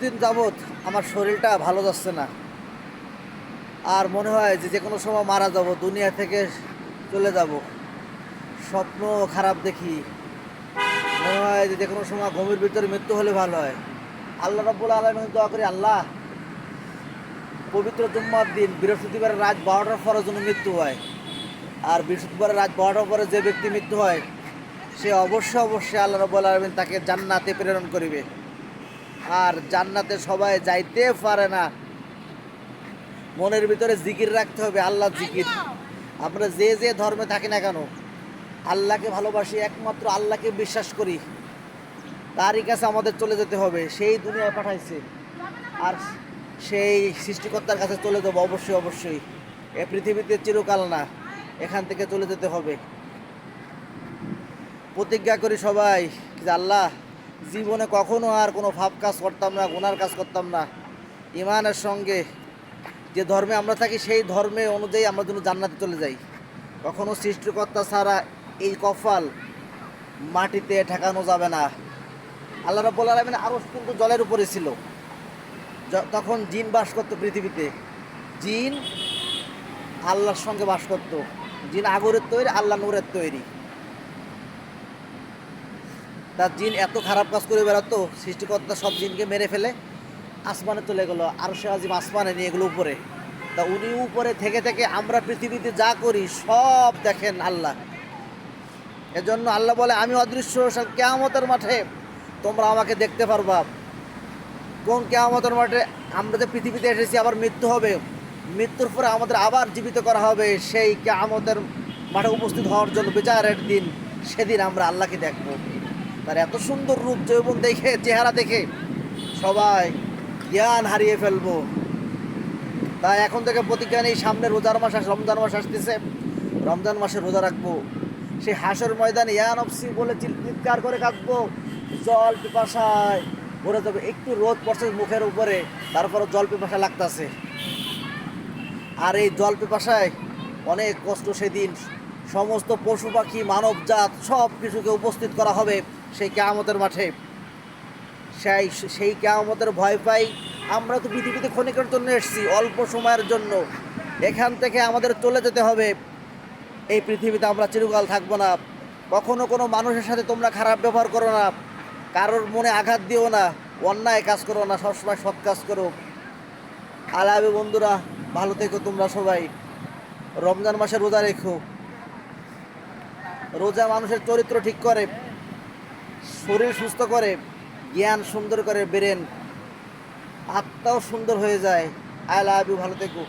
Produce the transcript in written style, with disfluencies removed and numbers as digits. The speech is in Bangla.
দিন যাবৎ আমার শরীরটা ভালো যাচ্ছে না। আর মনে হয় যে যে কোনো সময় মারা যাব, দুনিয়া থেকে চলে যাব। স্বপ্ন খারাপ দেখি, মনে হয় যে যে কোনো সময় ঘুমের ভিতরে মৃত্যু হলে ভালো হয়। আল্লাহ রাব্বুল আলামিন দোয়া করি, আল্লাহ পবিত্র জুম্মার দিন বৃহস্পতিবারের রাত 12টার পরে যেন মৃত্যু হয়। আর বৃহস্পতিবারের রাত 12টার পরে যে ব্যক্তি মৃত্যু হয় সে অবশ্যই আল্লাহ রাব্বুল আলামিন তাকে জান্নাতে প্রেরণ করিবে। আর জান্নাতে সবাই যাইতে পারে না, মনের ভিতরে জিকির রাখতে হবে, আল্লাহ জিকির। আমরা যে যে ধর্মে থাকি না কেন, আল্লাহকে ভালোবাসি, একমাত্র আল্লাহকে বিশ্বাস করি, তারই কাছে আমাদের চলে যেতে হবে। সেই দুনিয়ায় পাঠাইছে, আর সেই সৃষ্টিকর্তার কাছে চলে যাবো অবশ্যই। এ পৃথিবীতে চিরকাল না, এখান থেকে চলে যেতে হবে। প্রতিজ্ঞা করি সবাই যে আল্লাহ, জীবনে কখনো আর কোনো পাপ কাজ করতাম না, গুনার কাজ করতাম না। ইমানের সঙ্গে যে ধর্মে আমরা থাকি সেই ধর্মে অনুযায়ী আমরা যেন জান্নাতে চলে যাই। কখনো সৃষ্টিকর্তা ছাড়া এই কপাল মাটিতে ঠেকানো যাবে না। আল্লাহ রাব্বুল আলামিন আরশ কিন্তু জলের উপরে ছিল, তখন জিন বাস করতো পৃথিবীতে। জিন আল্লাহর সঙ্গে বাস করতো। জিন আগরের তৈরি, আল্লাহ নূরের তৈরি। তার জিন এত খারাপ কাজ করে বেড়াতো, সৃষ্টিকর্তা সব জিনকে মেরে ফেলে আসমানে চলে গেলো, আরশে আজিম আসমানে নিয়ে এগুলো উপরে। তা উনি উপরে থেকে থেকে আমরা পৃথিবীতে যা করি সব দেখেন আল্লাহ। এজন্য আল্লাহ বলে, আমি অদৃশ্য, কিয়ামতের মাঠে তোমরা আমাকে দেখতে পারবা। কোন কিয়ামতের মাঠে? আমরা যে পৃথিবীতে এসেছি, আবার মৃত্যু হবে, মৃত্যুর পরে আমাদের আবার জীবিত করা হবে। সেই কিয়ামতের মাঠে উপস্থিত হওয়ার জন্য বিচারের দিন, সেদিন আমরা আল্লাহকে দেখব। তার এত সুন্দর রূপ যৌবন দেখে, চেহারা দেখে সবাই জ্ঞান হারিয়ে ফেলবো। তাই এখন থেকে প্রতিজ্ঞা নেই, সামনে রোজার মাস রমজান মাস আসতেছে, রমজান মাসে রোজা রাখবো। সেই হাসর ময়দানে ইয়া নফসি বলে চিৎকার করে কাঁদবো, জল পিপাসায় ভরে যাবে। একটু রোদ পড়ছে মুখের উপরে, তারপরে জল পিপাসা লাগতেছে। আর এই জল পিপাসায় অনেক কষ্ট। সেদিন সমস্ত পশু পাখি মানবজাত সব কিছুকে উপস্থিত করা হবে সেই কিয়ামতের মাঠে। সেই কিয়ামতের ভয় পাই। আমরা তো পৃথিবীতে ক্ষণিকের জন্য এসেছি, অল্প সময়ের জন্য। এখান থেকে আমাদের চলে যেতে হবে। এই পৃথিবীতে আমরা চিরকাল থাকবো না। কখনো কোনো মানুষের সাথে তোমরা খারাপ ব্যবহার করো না, কারোর মনে আঘাত দিও না, অন্যায় কাজ করো না, সবসময় সৎ কাজ করো। আলাবে বন্ধুরা, ভালো থেকো তোমরা সবাই। রমজান মাসে রোজা রেখো। রোজা মানুষের চরিত্র ঠিক করে, শরীর সুস্থ করে, জ্ঞান সুন্দর করে, ব্রেন আত্মাও সুন্দর হয়ে যায়। আই লাভ ইউ, ভালো থেকো।